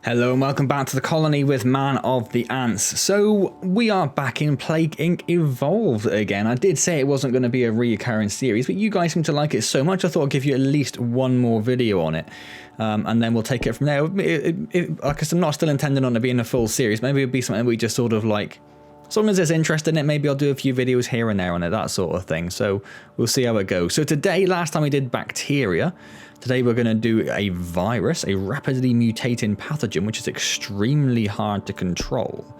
Hello and welcome back to the colony with ManOfTheAntz. So we are back in Plague Inc. Evolved again. I did say it wasn't going to be a reoccurring series, but you guys seem to like it so much I thought I'd give you at least one more video on it. And then we'll take it from there. Like I said, I'm not still intending on it being a full series. Maybe it'll be something we just sort of like, as long as there's interest in it, maybe I'll do a few videos here and there on it, that sort of thing. So we'll see how it goes. So today, last time we did bacteria. Today we're going to do a virus, a rapidly mutating pathogen, which is extremely hard to control.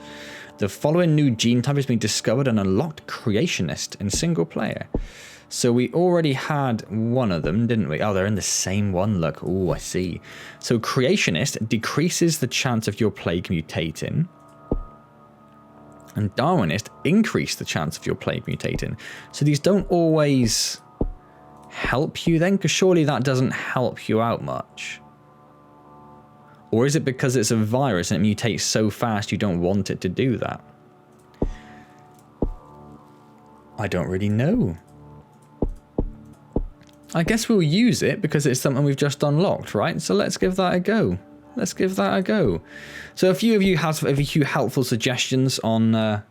The following new gene type has been discovered and unlocked creationist in single player. So we already had one of them, didn't we? Oh, they're in the same one, look. Oh, I see. So creationist decreases the chance of your plague mutating. And Darwinist increase the chance of your plague mutating. So these don't always help you then, because surely that doesn't help you out much. Or is it because it's a virus and it mutates so fast you don't want it to do that? I don't really know. I guess we'll use it because it's something we've just unlocked, right? So let's give that a go. Let's give that a go. So a few of you have a few helpful suggestions on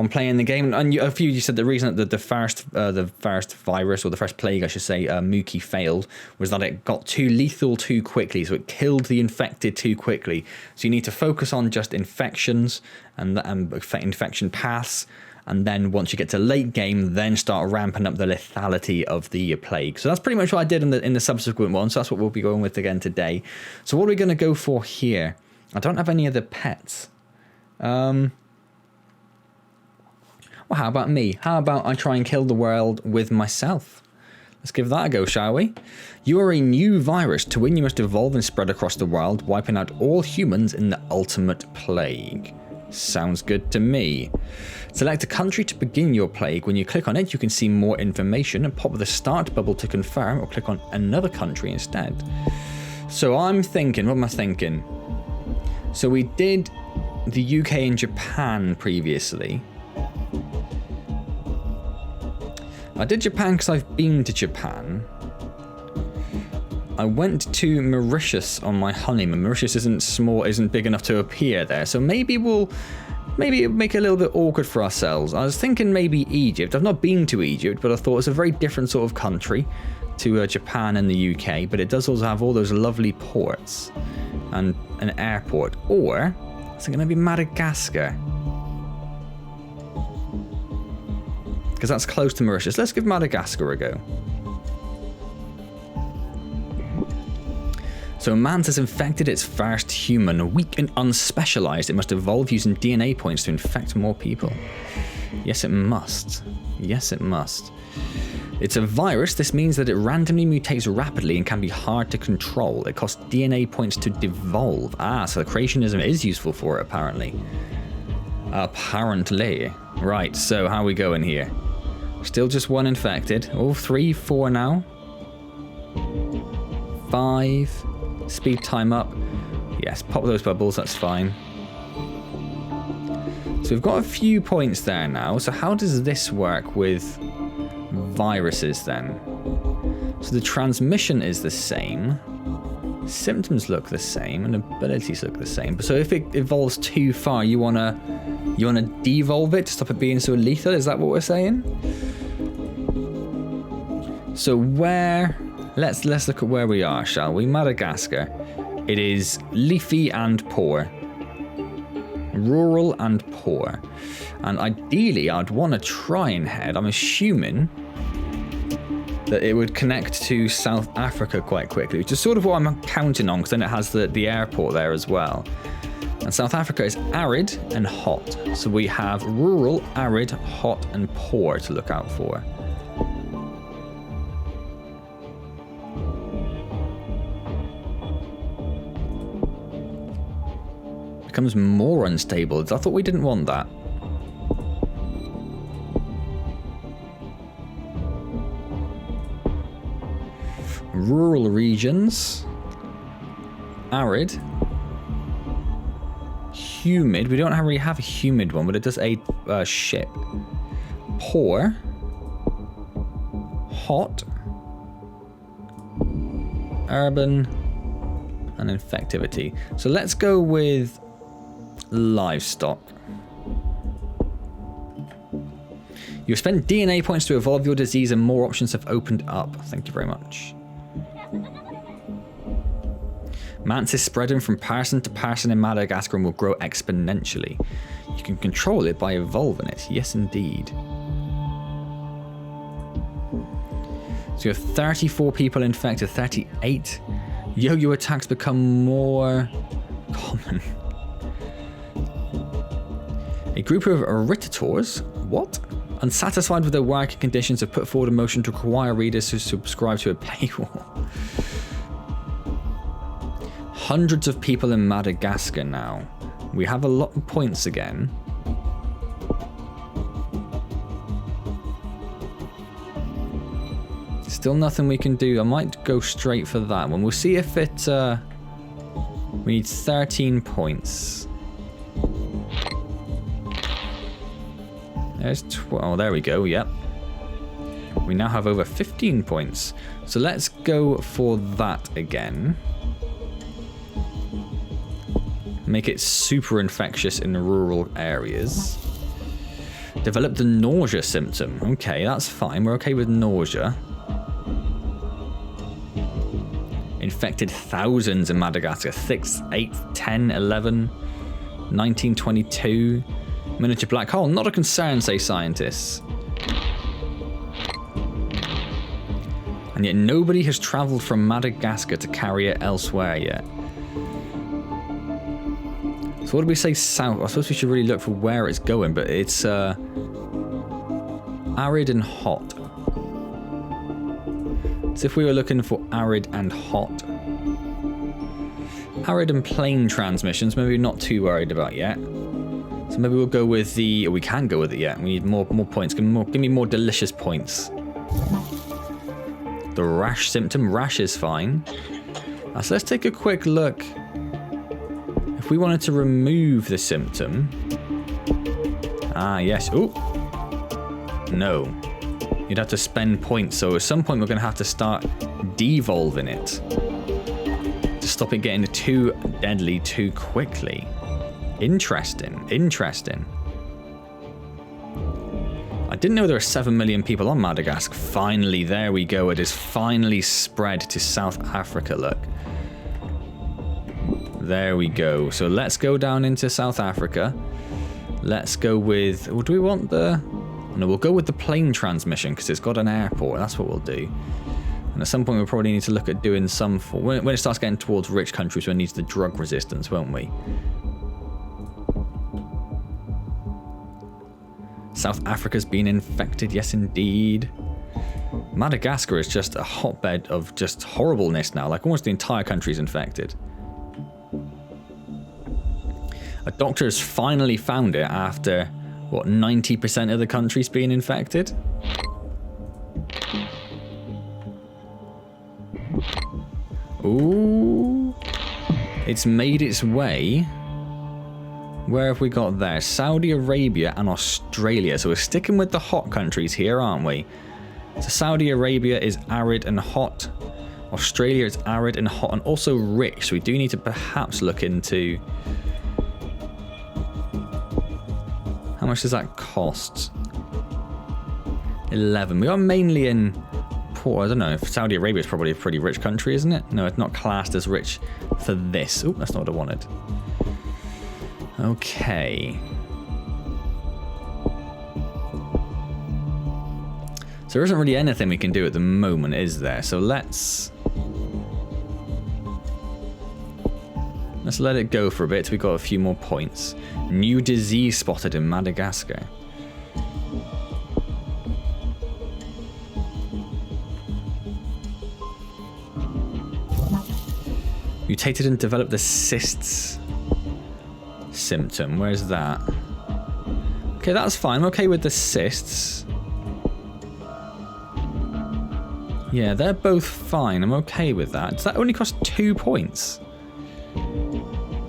playing the game, and a few of you said the reason that the first virus, or the first plague I should say, Mookie failed, was that it got too lethal too quickly, so it killed the infected too quickly. So you need to focus on just infections and infection paths, and then once you get to late game, then start ramping up the lethality of the plague. So that's pretty much what I did in the subsequent one, so that's what we'll be going with again today. So what are we going to go for here? I don't have any other pets. Well, how about me? How about I try and kill the world with myself? Let's give that a go, shall we? You are a new virus. To win, you must evolve and spread across the world, wiping out all humans in the ultimate plague. Sounds good to me. Select a country to begin your plague. When you click on it, you can see more information and pop the start bubble to confirm, or click on another country instead. So I'm thinking, what am I thinking? So we did the UK and Japan previously. I did Japan because I've been to Japan. I went to Mauritius on my honeymoon. Mauritius isn't big enough to appear there, so maybe it'll make it a little bit awkward for ourselves. I was thinking maybe Egypt. I've not been to Egypt, but I thought it's a very different sort of country to Japan and the UK, but it does also have all those lovely ports and an airport. Or is it going to be Madagascar? Because that's close to Mauritius. Let's give Madagascar a go. So Antz has infected its first human. Weak and unspecialized, it must evolve using DNA points to infect more people. Yes, it must. Yes, it must. It's a virus. This means that it randomly mutates rapidly and can be hard to control. It costs DNA points to devolve. Ah, so the creationism is useful for it, apparently. Apparently. Right, so how are we going here? Still just one infected. Oh, 3, 4 now. 5. Speed time up. Yes, pop those bubbles, that's fine. So we've got a few points there now. So how does this work with viruses then? So the transmission is the same. Symptoms look the same and abilities look the same. So if it evolves too far, you wanna devolve it to stop it being so lethal? Is that what we're saying? So let's look at where we are, shall we? Madagascar. It is leafy and poor. Rural and poor. And ideally, I'd want to try and head. I'm assuming that it would connect to South Africa quite quickly, which is sort of what I'm counting on, because then it has the airport there as well. And South Africa is arid and hot. So we have rural, arid, hot, and poor to look out for. Becomes more unstable. I thought we didn't want that. Rural regions. Arid. Humid. We don't really have a humid one, but it does aid ship. Poor. Hot. Urban. and infectivity. So let's go with livestock. You've spent DNA points to evolve your disease and more options have opened up. Thank you very much. Antz is spreading from person to person in Madagascar and will grow exponentially. You can control it by evolving it. Yes, indeed. So you have 34 people infected, 38. Yo-yo attacks become more common. A group of irritators, what? Unsatisfied with their working conditions have put forward a motion to require readers to subscribe to a paywall. Hundreds of people in Madagascar now. We have a lot of points again. Still nothing we can do. I might go straight for that one. We'll see if it... we need 13 points. There's 12. Oh, there we go. Yep. We now have over 15 points. So let's go for that again. Make it super infectious in the rural areas. Develop the nausea symptom. Okay, that's fine. We're okay with nausea. Infected thousands in Madagascar. 6, 8, 10, 11, 1922. Miniature black hole. Not a concern, say scientists. And yet nobody has travelled from Madagascar to carry it elsewhere yet. So what did we say south? I suppose we should really look for where it's going, but it's arid and hot. So if we were looking for arid and hot. Arid and plain transmissions, maybe not too worried about yet. So maybe we'll go with the... we can go with it yet. We need more points. Give me more delicious points. The rash symptom. Rash is fine. So let's take a quick look. If we wanted to remove the symptom... ah, yes. Oh! No. You'd have to spend points. So at some point we're going to have to start devolving it. To stop it getting too deadly too quickly. Interesting. Interesting. I didn't know there were 7 million people on Madagascar. Finally, there we go. It is finally spread to South Africa, look. There we go. So let's go down into South Africa. Let's go with... well, do we want the... no, we'll go with the plane transmission because it's got an airport. That's what we'll do. And at some point we'll probably need to look at doing some... when it starts getting towards rich countries, we'll need the drug resistance, won't we? South Africa's been infected, yes indeed. Madagascar is just a hotbed of just horribleness now, like almost the entire country's infected. A doctor has finally found it after, what, 90% of the country's being infected? Ooh. It's made its way. Where have we got there? Saudi Arabia and Australia. So we're sticking with the hot countries here, aren't we? So Saudi Arabia is arid and hot. Australia is arid and hot and also rich. So we do need to perhaps look into... how much does that cost? 11. We are mainly in poor. I don't know if Saudi Arabia is probably a pretty rich country, isn't it? No, it's not classed as rich for this. Oh, that's not what I wanted. Okay. So there isn't really anything we can do at the moment, is there? So let's let it go for a bit. We got a few more points. New disease spotted in Madagascar. Mutated and developed the cysts symptom. Where's that? Okay, that's fine. I'm okay with the cysts. Yeah, they're both fine. I'm okay with that. Does that only cost 2 points?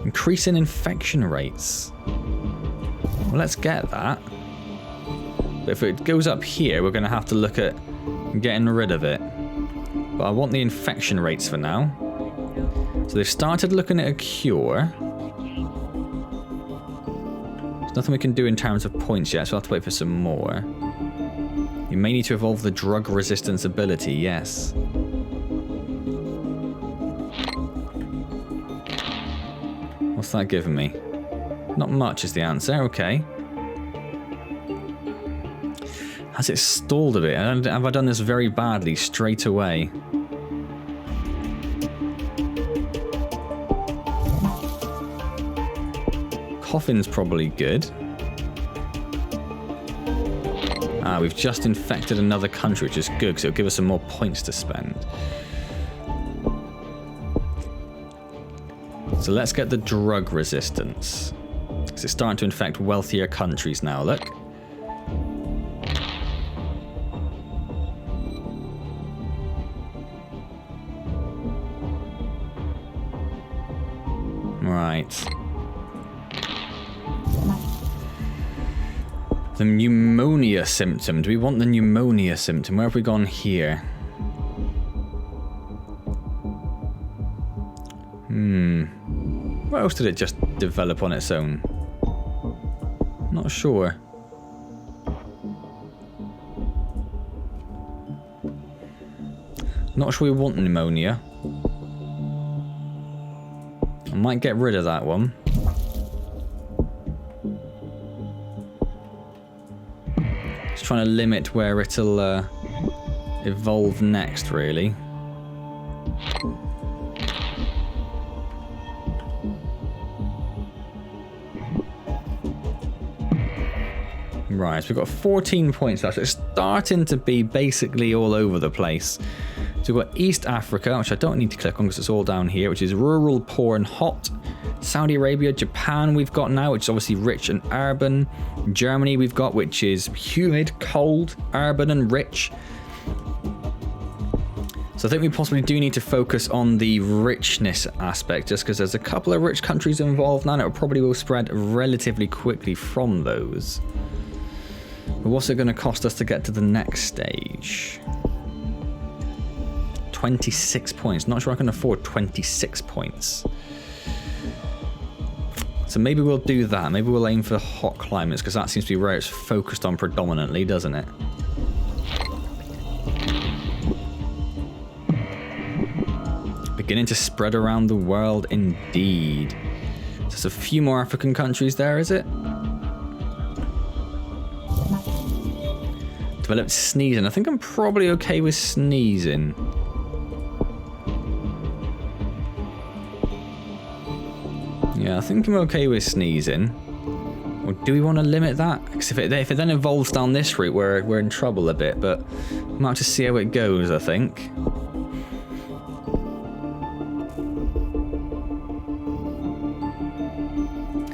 Increasing infection rates. Well, let's get that. But if it goes up here, we're going to have to look at getting rid of it. But I want the infection rates for now. So they've started looking at a cure. There's nothing we can do in terms of points yet, so I'll have to wait for some more. You may need to evolve the drug resistance ability, yes. What's that giving me? Not much is the answer, okay. Has it stalled a bit? Have I done this very badly straight away? Coffin's probably good. Ah, we've just infected another country, which is good, because it'll give us some more points to spend. So let's get the drug resistance. Because it's starting to infect wealthier countries now, look. Right. The pneumonia symptom. Do we want the pneumonia symptom? Where have we gone here? Where else did it just develop on its own? Not sure. Not sure we want pneumonia. I might get rid of that one. Just trying to limit where it'll evolve next, really. Right, so we've got 14 points left. So it's starting to be basically all over the place. So we've got East Africa, which I don't need to click on because it's all down here, which is rural, poor and hot. Saudi Arabia, Japan we've got now, which is obviously rich and urban. Germany we've got, which is humid, cold, urban and rich. So I think we possibly do need to focus on the richness aspect, just because there's a couple of rich countries involved now, and it probably will spread relatively quickly from those. But what's it going to cost us to get to the next stage? 26 points. Not sure I can afford 26 points. So maybe we'll do that. Maybe we'll aim for hot climates, because that seems to be where it's focused on predominantly, doesn't it? Beginning to spread around the world indeed. So there's a few more African countries there, is it? Developed sneezing. I think I'm probably okay with sneezing. Yeah, I think I'm okay with sneezing. Or do we want to limit that? Because if it then evolves down this route, we're in trouble a bit. But we might have to see how it goes, I think.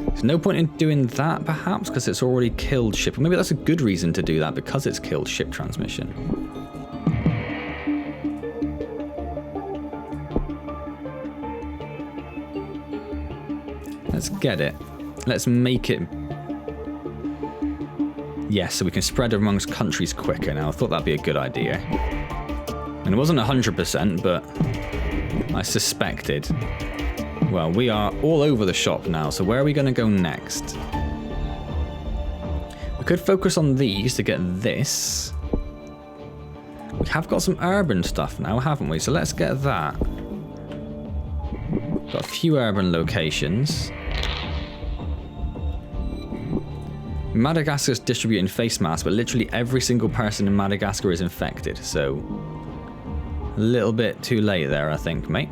There's no point in doing that, perhaps, because it's already killed ship. Or maybe that's a good reason to do that, because it's killed ship transmission. Let's get it. Let's make it... Yes, so we can spread amongst countries quicker now. I thought that'd be a good idea. And it wasn't 100%, but I suspected. Well, we are all over the shop now, so where are we going to go next? We could focus on these to get this. We have got some urban stuff now, haven't we? So let's get that. Got a few urban locations. Madagascar's distributing face masks, but literally every single person in Madagascar is infected, so a little bit too late there, I think, mate.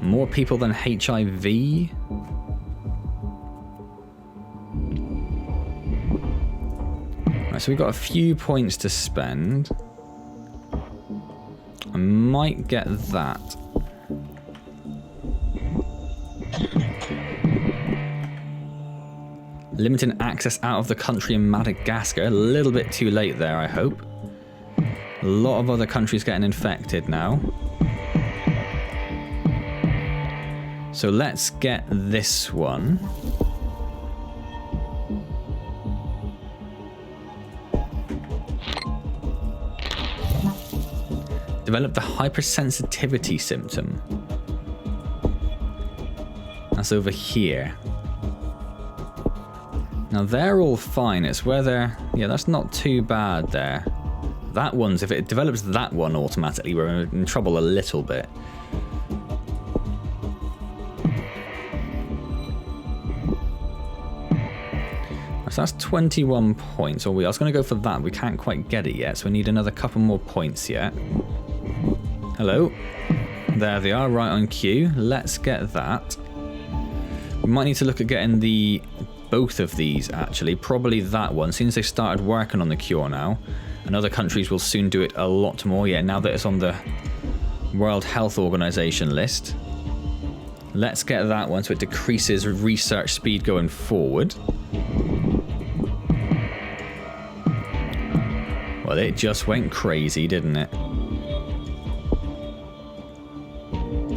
More people than HIV. Right, so we've got a few points to spend. I might get that. Limiting access out of the country in Madagascar. A little bit too late there, I hope. A lot of other countries getting infected now. So let's get this one. Develop the hypersensitivity symptom. That's over here. Now they're all fine. It's where they're... Yeah, that's not too bad there. That one's... If it develops that one automatically, we're in trouble a little bit. So that's 21 points. I was going to go for that. We can't quite get it yet, so we need another couple more points yet. Hello. There they are, right on cue. Let's get that. We might need to look at getting both of these, actually. Probably that one, since they started working on the cure now. And other countries will soon do it a lot more. Yeah, now that it's on the World Health Organization list. Let's get that one so it decreases research speed going forward. Well, it just went crazy, didn't it?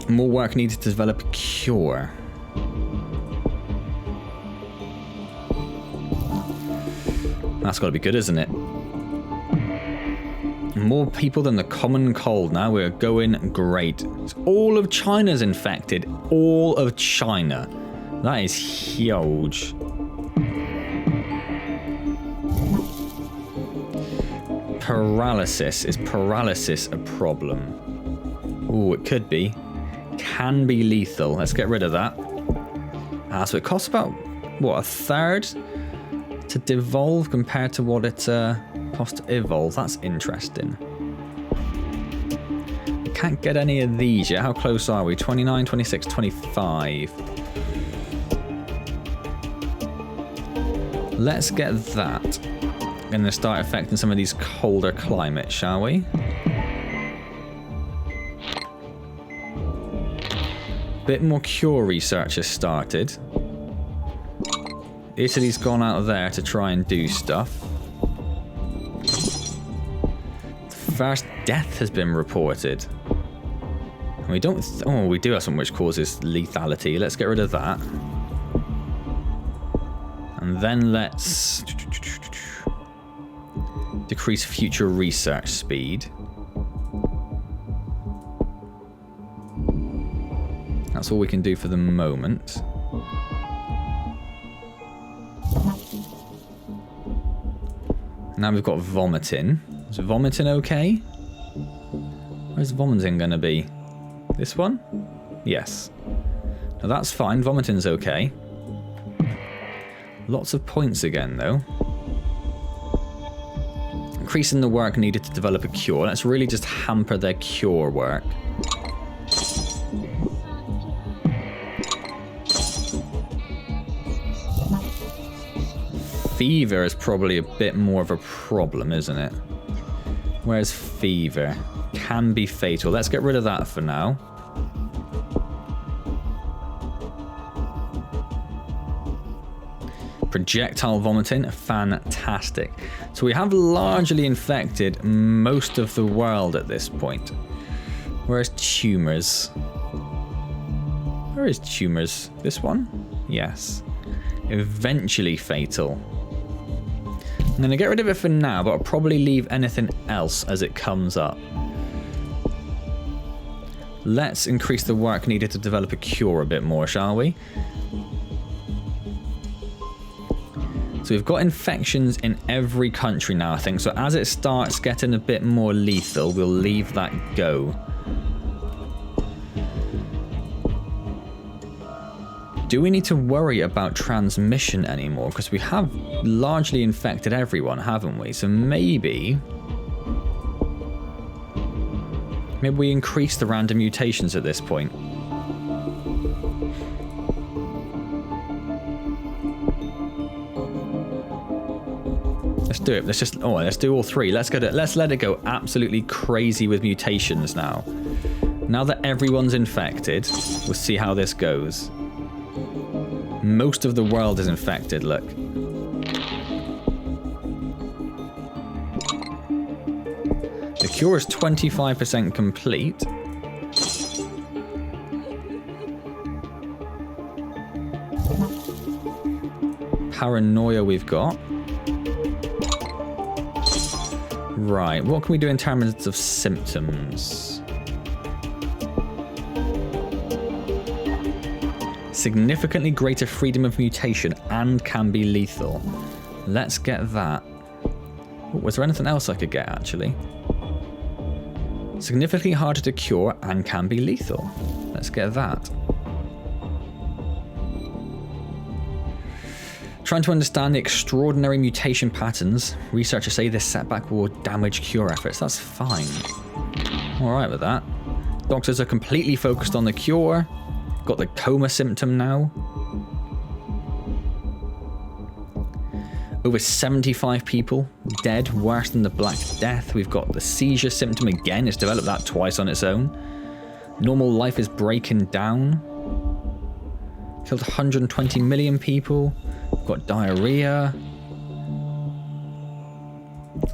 More work needed to develop a cure. That's got to be good, isn't it? More people than the common cold now. We're going great. All of China's infected. All of China. That is huge. Paralysis. Is paralysis a problem? Ooh, it could be. Can be lethal. Let's get rid of that. So it costs about, what, a third to devolve compared to what it costs to evolve. That's interesting. We can't get any of these yet. How close are we? 29, 26, 25. Let's get that. And then start affecting some of these colder climates, shall we? Bit more cure research has started. Italy's gone out there to try and do stuff. The first death has been reported. And we don't... we do have something which causes lethality. Let's get rid of that. And then let's... decrease future research speed. That's all we can do for the moment. Now we've got vomiting. Is vomiting okay? Where's vomiting going to be? This one? Yes. Now that's fine. Vomiting's okay. Lots of points again, though. Increasing the work needed to develop a cure. Let's really just hamper their cure work. Fever is probably a bit more of a problem, isn't it? Where's fever? Can be fatal. Let's get rid of that for now. Projectile vomiting, fantastic. So we have largely infected most of the world at this point. Where's tumors? Where is tumors? This one? Yes. Eventually fatal. I'm going to get rid of it for now, but I'll probably leave anything else as it comes up. Let's increase the work needed to develop a cure a bit more, shall we? So we've got infections in every country now, I think. So as it starts getting a bit more lethal, we'll leave that go. Do we need to worry about transmission anymore? Because we have largely infected everyone, haven't we? So maybe we increase the random mutations at this point. Let's do it. Let's do all three. Let's let it go absolutely crazy with mutations now. Now that everyone's infected, we'll see how this goes. Most of the world is infected, look. The cure is 25% complete. Paranoia we've got. Right, what can we do in terms of symptoms? Significantly greater freedom of mutation and can be lethal. Let's get that. Oh, was there anything else I could get, actually? Significantly harder to cure and can be lethal. Let's get that. Trying to understand the extraordinary mutation patterns. Researchers say this setback will damage cure efforts. That's fine. Alright with that. Doctors are completely focused on the cure. Got the coma symptom now. Over 75 people dead, worse than the Black Death. We've got the seizure symptom again. It's developed that twice on its own. Normal life is breaking down. Killed 120 million people. We've got diarrhea.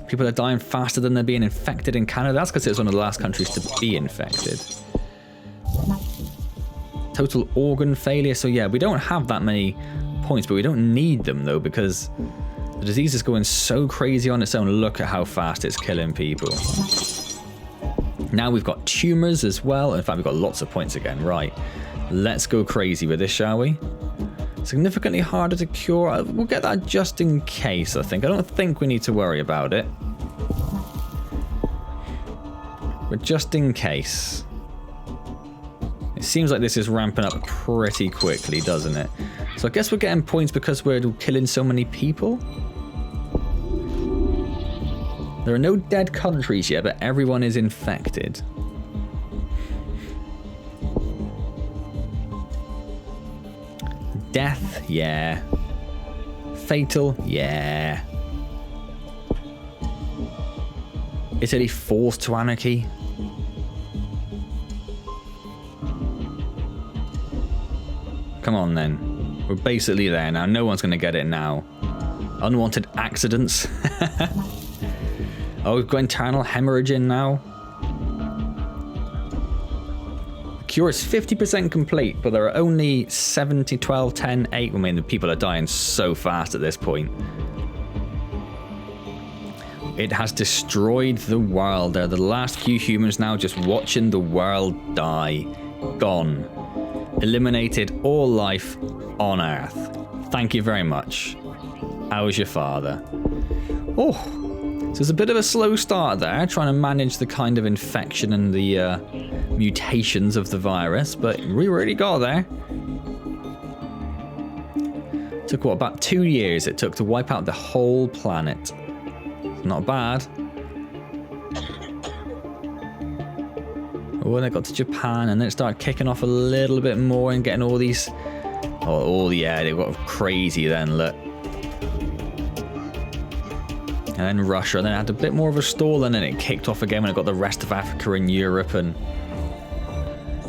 People are dying faster than they're being infected in Canada. That's because it's one of the last countries to be infected. Total organ failure. So yeah, we don't have that many points, but we don't need them though, because the disease is going so crazy on its own. Look at how fast it's killing people. Now we've got tumors as well. In fact, we've got lots of points again. Right, let's go crazy with this, shall we? Significantly harder to cure. We'll get that just in case, I think. I don't think we need to worry about it, but just in case. It seems like this is ramping up pretty quickly, doesn't it? So I guess we're getting points because we're killing so many people. There are no dead countries yet, but everyone is infected. Death, yeah. Fatal, yeah. Italy forced to anarchy. Come on then. We're basically there now. No one's going to get it now. Unwanted accidents. Oh, we've got internal hemorrhaging now. The cure is 50% complete, but there are only 70, 12, 10, 8. I mean, the people are dying so fast at this point. It has destroyed the world. They're the last few humans now just watching the world die. Gone. Eliminated all life on Earth. Thank you very much. How was your father? Oh, so it's a bit of a slow start there, trying to manage the kind of infection and the mutations of the virus, but we really got there. Took what, about 2 years it took to wipe out the whole planet. Not bad. Oh, and I got to Japan, and then it started kicking off a little bit more and getting all these... Oh yeah, they got crazy then, look. And then Russia, and then it had a bit more of a stall, and then it kicked off again when it got the rest of Africa and Europe and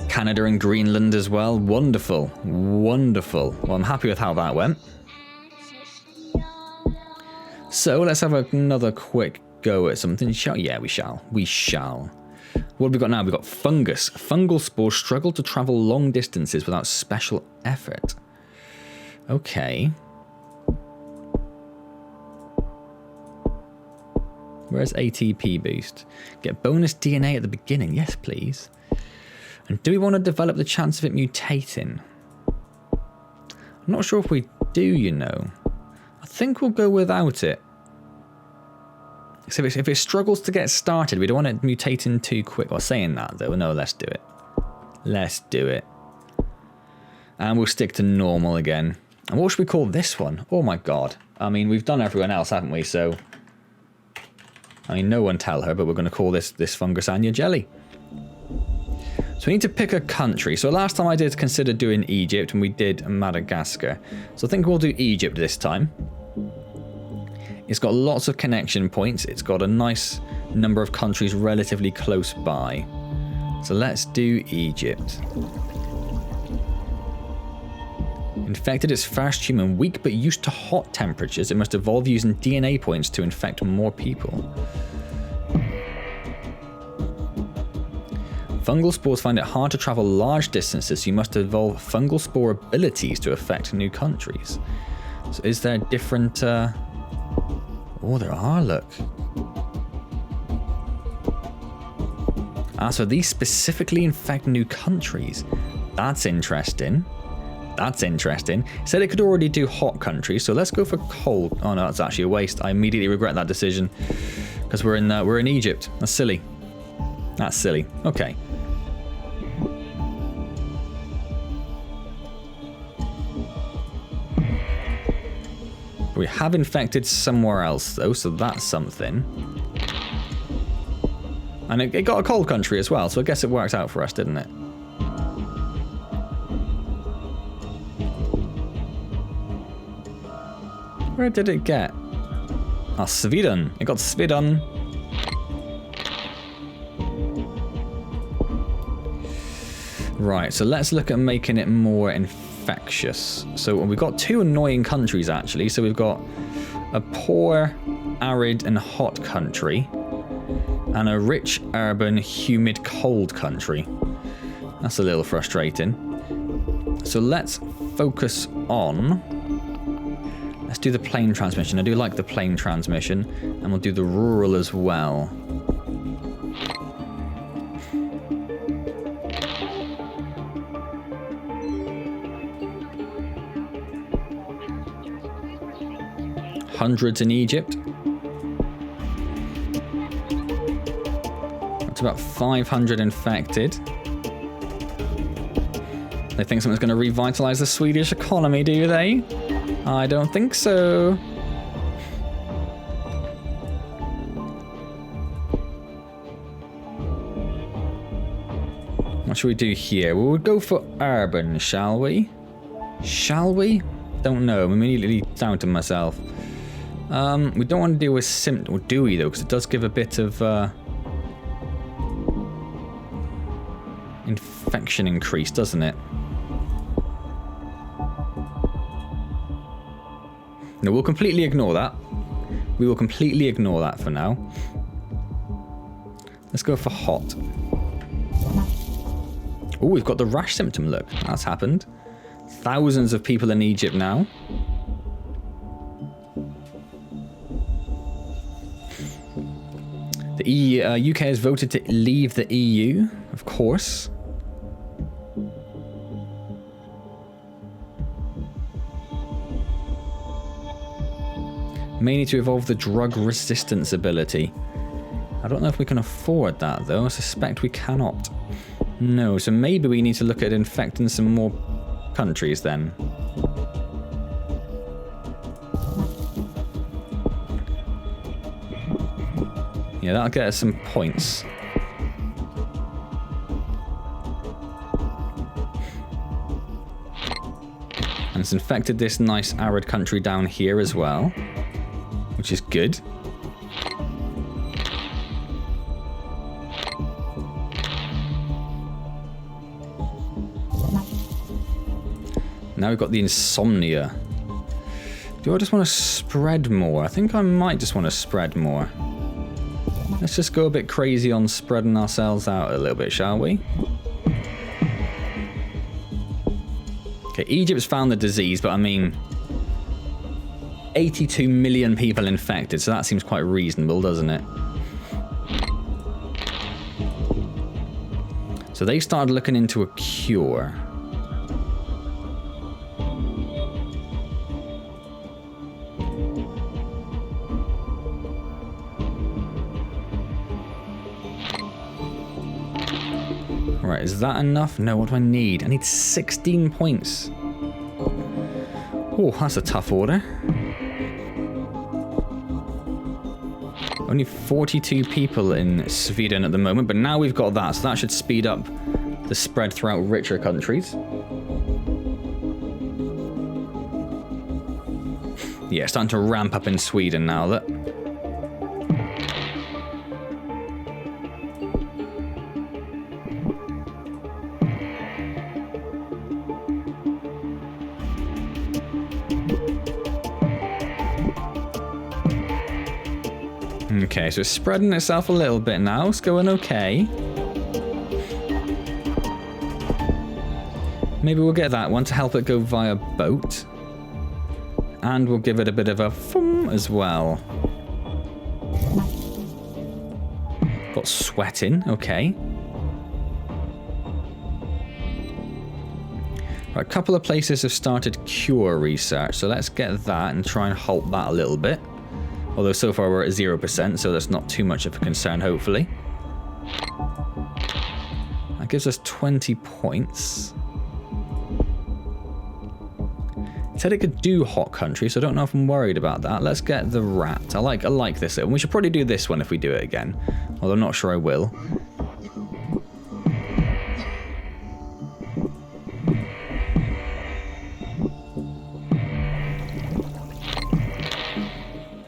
Canada and Greenland as well. Wonderful, wonderful. Well, I'm happy with how that went. So let's have another quick go at something. Yeah, we shall. We shall. What have we got now? We've got fungus. Fungal spores struggle to travel long distances without special effort. Okay. Where's ATP boost? Get bonus DNA at the beginning. Yes, please. And do we want to develop the chance of it mutating? I'm not sure if we do, you know. I think we'll go without it. So if it struggles to get started, we don't want it mutating too quick. Well, saying that though, no, let's do it. Let's do it. And we'll stick to normal again. And what should we call this one? Oh my god. I mean, we've done everyone else, haven't we? So, I mean, no one tell her, but we're going to call this fungus Anya jelly. So we need to pick a country. So last time I did consider doing Egypt, and we did Madagascar. So I think we'll do Egypt this time. It's got lots of connection points. It's got a nice number of countries relatively close by. So let's do Egypt. Infected its first human, weak but used to hot temperatures. It must evolve using DNA points to infect more people. Fungal spores find it hard to travel large distances, so you must evolve fungal spore abilities to affect new countries. So is there different... Oh, there are, look. Ah, so these specifically infect new countries. That's interesting. That's interesting. It said it could already do hot countries, so let's go for cold. Oh no, that's actually a waste. I immediately regret that decision because we're in Egypt. That's silly. That's silly. Okay. We have infected somewhere else though, so that's something. And it got a cold country as well, so I guess it worked out for us, didn't it? Where did it get? Ah, Sweden. It got Sweden. Right, so let's look at making it more infectious. So we've got two annoying countries actually. So we've got a poor, arid and hot country and a rich, urban, humid, cold country. That's a little frustrating. So let's focus on... Let's do the plane transmission. I do like the plane transmission. And we'll do the rural as well. Hundreds in Egypt. That's about 500 infected. They think something's going to revitalize the Swedish economy, do they? I don't think so. What should we do here? We'll go for urban, shall we? Shall we? Don't know. I'm immediately doubting to myself. We don't want to deal with symptoms, or do we though? Because it does give a bit of infection increase, doesn't it? No, we'll completely ignore that. We will completely ignore that for now. Let's go for hot. Oh, we've got the rash symptom. Look, that's happened. Thousands of people in Egypt now. The UK has voted to leave the EU, of course. May need to evolve the drug resistance ability. I don't know if we can afford that though. I suspect we cannot. No, so maybe we need to look at infecting some more countries then. Yeah, that'll get us some points. And it's infected this nice arid country down here as well, which is good. Now we've got the insomnia. Do I just want to spread more? I think I might just want to spread more. Let's just go a bit crazy on spreading ourselves out a little bit, shall we? Okay, Egypt's found the disease, but I mean... 82 million people infected, so that seems quite reasonable, doesn't it? So they started looking into a cure. Right, is that enough? No, what do I need? I need 16 points. Oh, that's a tough order. Only 42 people in Sweden at the moment, but now we've got that, so that should speed up the spread throughout richer countries. Yeah, it's starting to ramp up in Sweden now, look. Okay, so it's spreading itself a little bit now. It's going okay. Maybe we'll get that one to help it go via boat. And we'll give it a bit of a thum as well. Got sweating, okay. A couple of places have started cure research, so let's get that and try and halt that a little bit. Although so far we're at 0%, so that's not too much of a concern, hopefully. That gives us 20 points. It said it could do hot country, so I don't know if I'm worried about that. Let's get the rat. I like this one. We should probably do this one if we do it again. Although I'm not sure I will.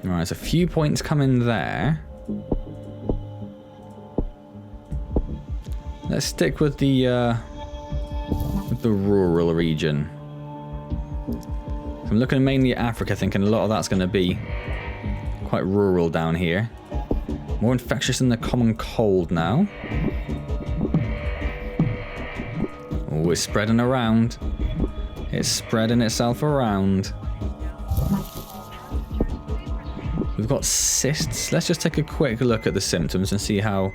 Alright, there's a few points coming there. Let's stick with the rural region. I'm looking mainly at Africa, thinking a lot of that's going to be quite rural down here. More infectious than the common cold now. Oh, it's spreading around. It's spreading itself around. We've got cysts. Let's just take a quick look at the symptoms and see how...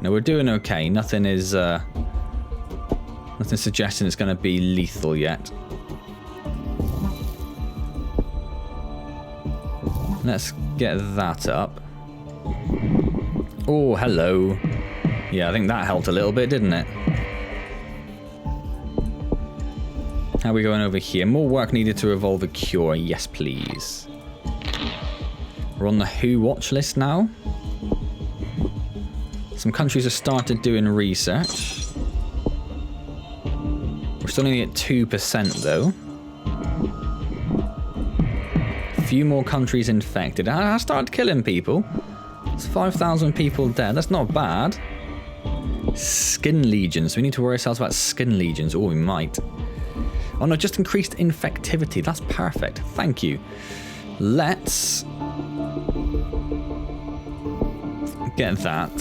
No, we're doing okay. Nothing is... nothing suggesting it's going to be lethal yet. Let's get that up. Oh, hello. Yeah, I think that helped a little bit, didn't it? How are we going over here? More work needed to evolve a cure. Yes, please. We're on the WHO watch list now. Some countries have started doing research. We're still only at 2% though. A few more countries infected. I started killing people. It's 5,000 people dead. That's not bad. Skin legions. We need to worry ourselves about skin legions. Oh, we might. Oh no, just increased infectivity. That's perfect. Thank you. Let's get that.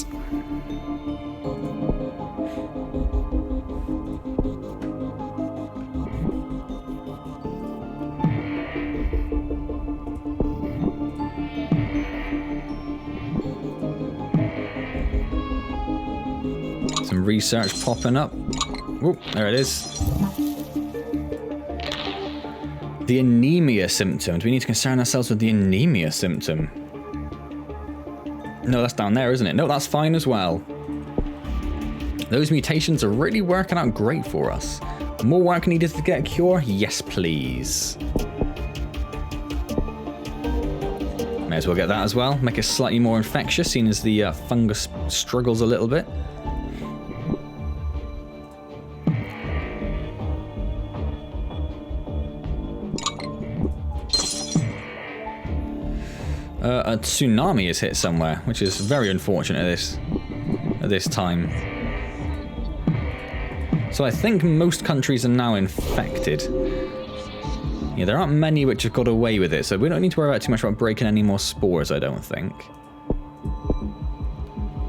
Some research popping up. Oh, there it is. The anemia symptom. Do we need to concern ourselves with the anemia symptom? No, that's down there, isn't it? No, that's fine as well. Those mutations are really working out great for us. More work needed to get a cure? Yes, please. May as well get that as well. Make it slightly more infectious, seeing as the fungus struggles a little bit. A tsunami has hit somewhere, which is very unfortunate at this time. So I think most countries are now infected. Yeah, there aren't many which have got away with it, so we don't need to worry about too much about breaking any more spores, I don't think.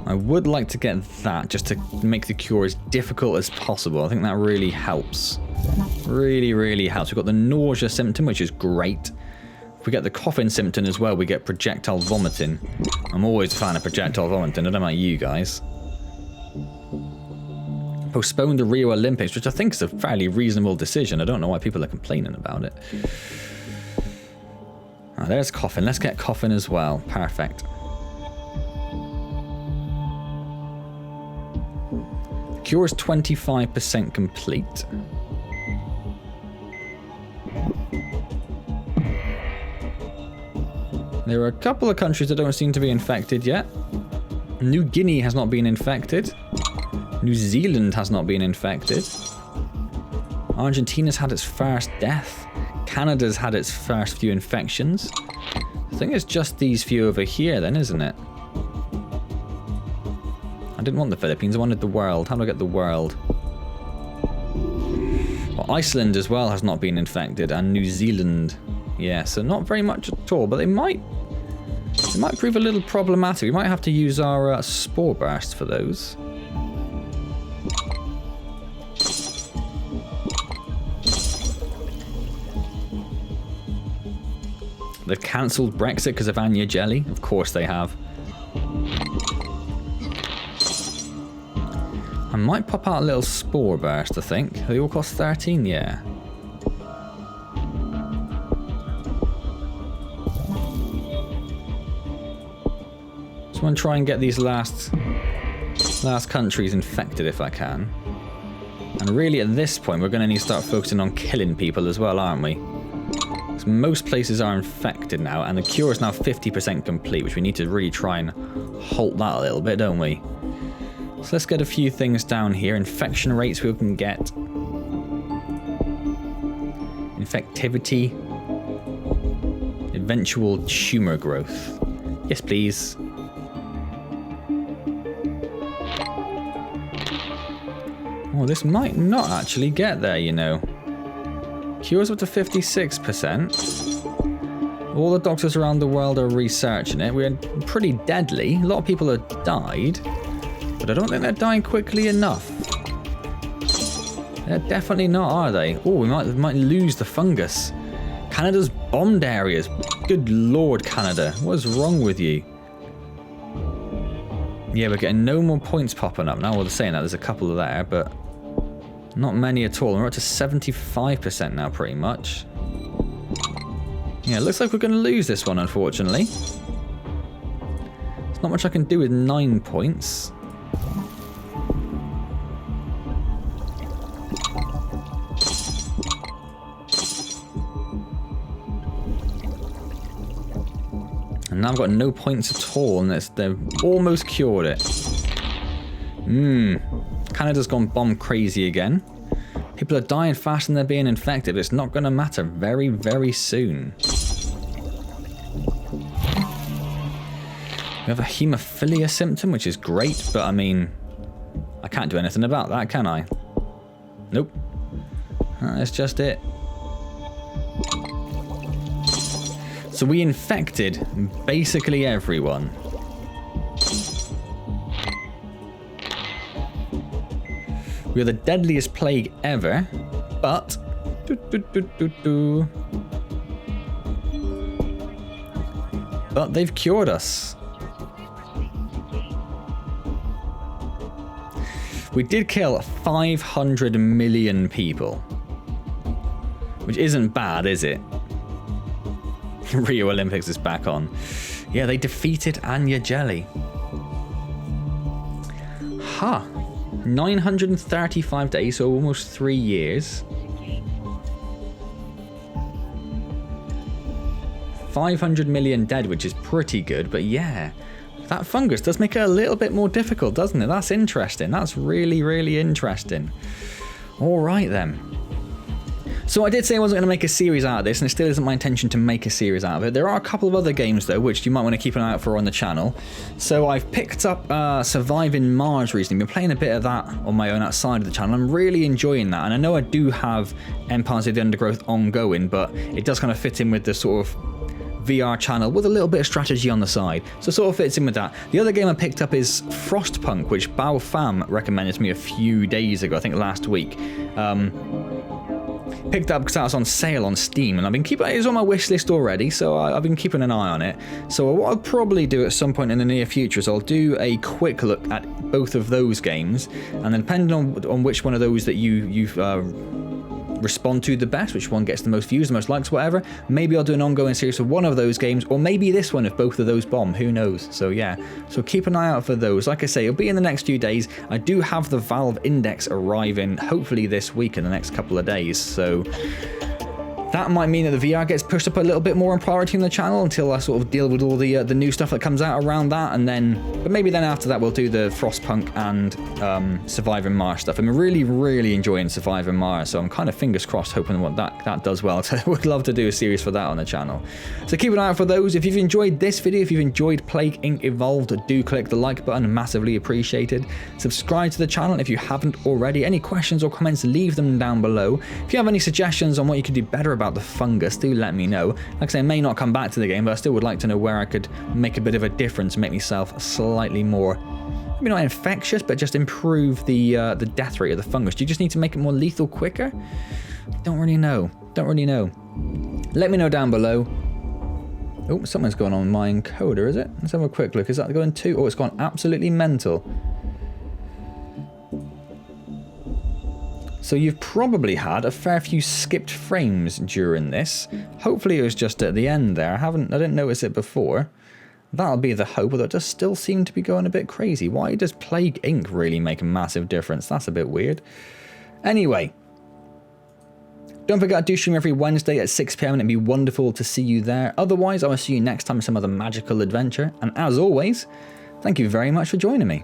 I would like to get that, just to make the cure as difficult as possible. I think that really helps. Really, really helps. We've got the nausea symptom, which is great. If we get the coughing symptom as well, we get projectile vomiting. I'm always a fan of projectile vomiting, I don't know about you guys. Postpone the Rio Olympics, which I think is a fairly reasonable decision. I don't know why people are complaining about it. Oh, there's coughing. Let's get coughing as well. Perfect. The cure is 25% complete. There are a couple of countries that don't seem to be infected yet. New Guinea has not been infected. New Zealand has not been infected. Argentina's had its first death. Canada's had its first few infections. I think it's just these few over here then, isn't it? I didn't want the Philippines, I wanted the world. How do I get the world? Well, Iceland as well has not been infected, and New Zealand. Yeah, so not very much at all, but they might prove a little problematic. We might have to use our spore burst for those. They've cancelled Brexit because of Anya Jelly. Of course they have. I might pop out a little spore burst, I think. They all cost 13, yeah. want to try and get these last countries infected if I can. And really at this point we're going to need to start focusing on killing people as well, aren't we? Because most places are infected now, and the cure is now 50% complete, which we need to really try and halt that a little bit, don't we? So let's get a few things down here. Infection rates we can get. Infectivity. Eventual tumor growth. Yes, please. Oh, this might not actually get there, you know. Cures up to 56%. All the doctors around the world are researching it. We're pretty deadly. A lot of people have died, but I don't think they're dying quickly enough. They're definitely not, are they? Oh, we might lose the fungus. Canada's bombed areas. Good lord, Canada. What is wrong with you? Yeah, we're getting no more points popping up. Now, well, they're saying that there's a couple there, but not many at all. We're up to 75% now, pretty much. Yeah, it looks like we're going to lose this one, unfortunately. There's not much I can do with 9 points. And now I've got no points at all, and they've almost cured it. Canada's gone bomb crazy again. People are dying faster than they're being infected, but it's not going to matter very, very soon. We have a haemophilia symptom, which is great, but I mean, I can't do anything about that, can I? Nope. That's just it. So we infected basically everyone. We are the deadliest plague ever, but but they've cured us. We did kill 500 million people, which isn't bad, is it? Rio Olympics is back on. Yeah, they defeated Anya Jelly. Huh. 935 days, so almost 3 years. 500 million dead, which is pretty good, but yeah, that fungus does make it a little bit more difficult, doesn't it? That's interesting. That's really, really interesting. All right, then. So I did say I wasn't going to make a series out of this, and it still isn't my intention to make a series out of it. There are a couple of other games, though, which you might want to keep an eye out for on the channel. So I've picked up Surviving Mars recently. Been playing a bit of that on my own outside of the channel. I'm really enjoying that, and I know I do have Empires of the Undergrowth ongoing, but it does kind of fit in with the sort of VR channel with a little bit of strategy on the side, so it sort of fits in with that. The other game I picked up is Frostpunk, which Bao Pham recommended to me a few days ago, I think last week. Picked up because that was on sale on Steam, and I've been keeping it was on my wish list already, so I've been keeping an eye on it. So what I'll probably do at some point in the near future is I'll do a quick look at both of those games, and then depending on which one of those that you respond to the best, which one gets the most views, the most likes, whatever, maybe I'll do an ongoing series of one of those games, or maybe this one if both of those bomb, who knows. So yeah, so keep an eye out for those. Like I say, it'll be in the next few days. I do have the Valve Index arriving hopefully this week in the next couple of days, so that might mean that the VR gets pushed up a little bit more in priority on the channel until I sort of deal with all the new stuff that comes out around that, and then, but maybe then after that we'll do the Frostpunk and Surviving Mars stuff. I'm really, really enjoying Surviving Mars, so I'm kind of fingers crossed hoping what that does well. So I would love to do a series for that on the channel. So keep an eye out for those. If you've enjoyed this video, if you've enjoyed Plague Inc. Evolved, do click the like button, massively appreciated. Subscribe to the channel if you haven't already. Any questions or comments, leave them down below. If you have any suggestions on what you could do better about the fungus, do let me know. Like I say, I may not come back to the game, but I still would like to know where I could make a bit of a difference, make myself slightly more, maybe not infectious, but just improve the death rate of the fungus. Do you just need to make it more lethal quicker? Don't really know. Don't really know. Let me know down below. Oh, something's going on with my encoder, is it? Let's have a quick look. Is that going too? Oh, it's gone absolutely mental. So you've probably had a fair few skipped frames during this. Hopefully it was just at the end there. I didn't notice it before. That'll be the hope, although it does still seem to be going a bit crazy. Why does Plague Inc. really make a massive difference? That's a bit weird. Anyway, don't forget I do stream every Wednesday at 6 PM and it'd be wonderful to see you there. Otherwise, I will see you next time in some other magical adventure. And as always, thank you very much for joining me.